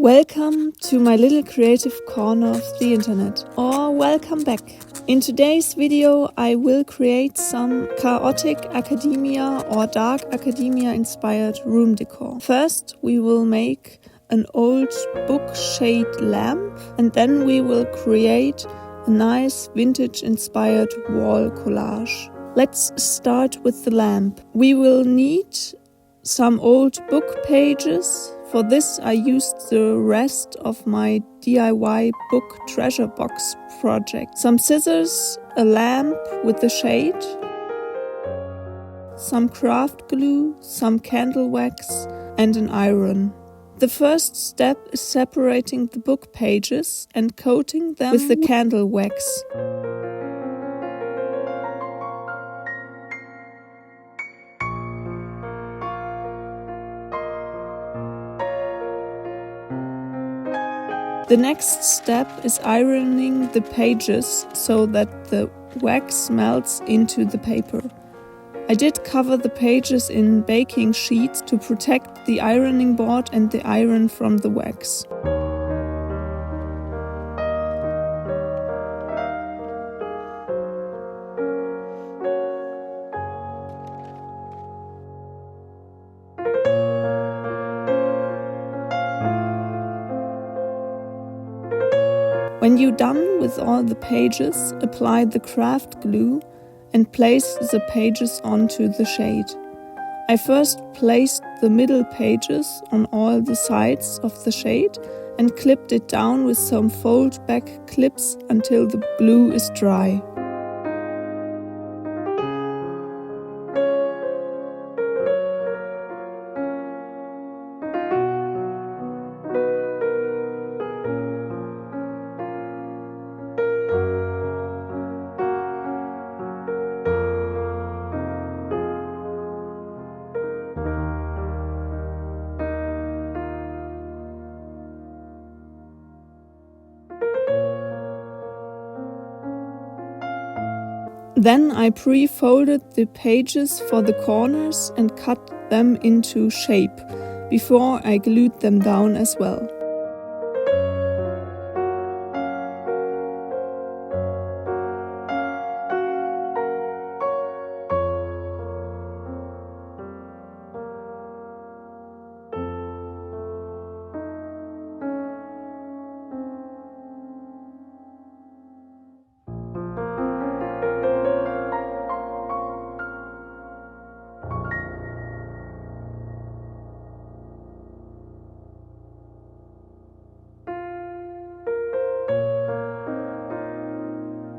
Welcome to my little creative corner of the internet, or welcome back. In today's video I will create some chaotic academia or dark academia inspired room decor. First we will make an old book shade lamp, and then we will create a nice vintage inspired wall collage. Let's start with the lamp. We will need some old book pages. For this I used the rest of my DIY book treasure box project. Some scissors, a lamp with the shade, some craft glue, some candle wax and an iron. The first step is separating the book pages and coating them with the candle wax. The next step is ironing the pages so that the wax melts into the paper. I did cover the pages in baking sheets to protect the ironing board and the iron from the wax. When you're done with all the pages, apply the craft glue and place the pages onto the shade. I first placed the middle pages on all the sides of the shade and clipped it down with some fold back clips until the glue is dry. Then I pre-folded the pages for the corners and cut them into shape before I glued them down as well.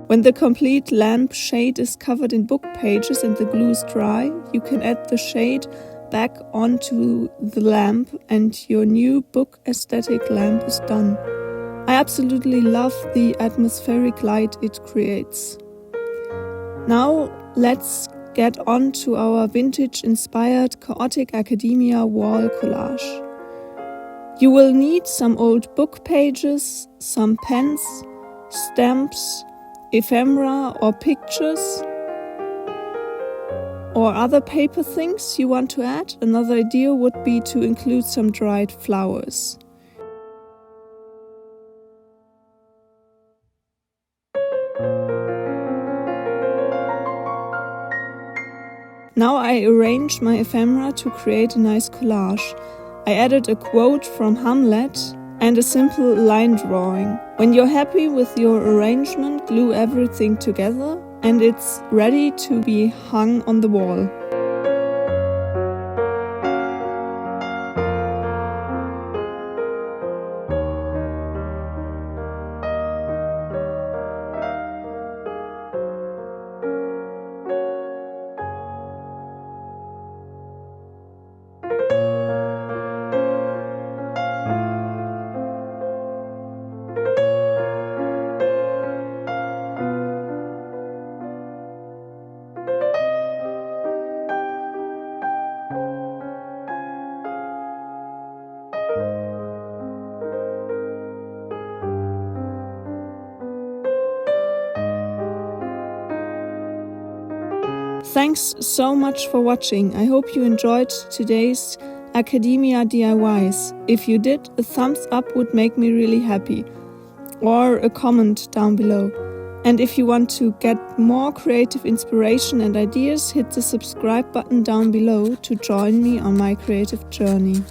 When the complete lamp shade is covered in book pages and the glue is dry, you can add the shade back onto the lamp and your new book aesthetic lamp is done. I absolutely love the atmospheric light it creates. Now let's get on to our vintage inspired chaotic academia wall collage. You will need some old book pages, some pens, stamps, ephemera or pictures or other paper things you want to add. Another idea would be to include some dried flowers. Now I arrange my ephemera to create a nice collage. I added a quote from Hamlet and a simple line drawing. When you're happy with your arrangement, glue everything together and it's ready to be hung on the wall. Thanks so much for watching. I hope you enjoyed today's Academia DIYs. If you did, a thumbs up would make me really happy, or a comment down below. And if you want to get more creative inspiration and ideas, hit the subscribe button down below to join me on my creative journey.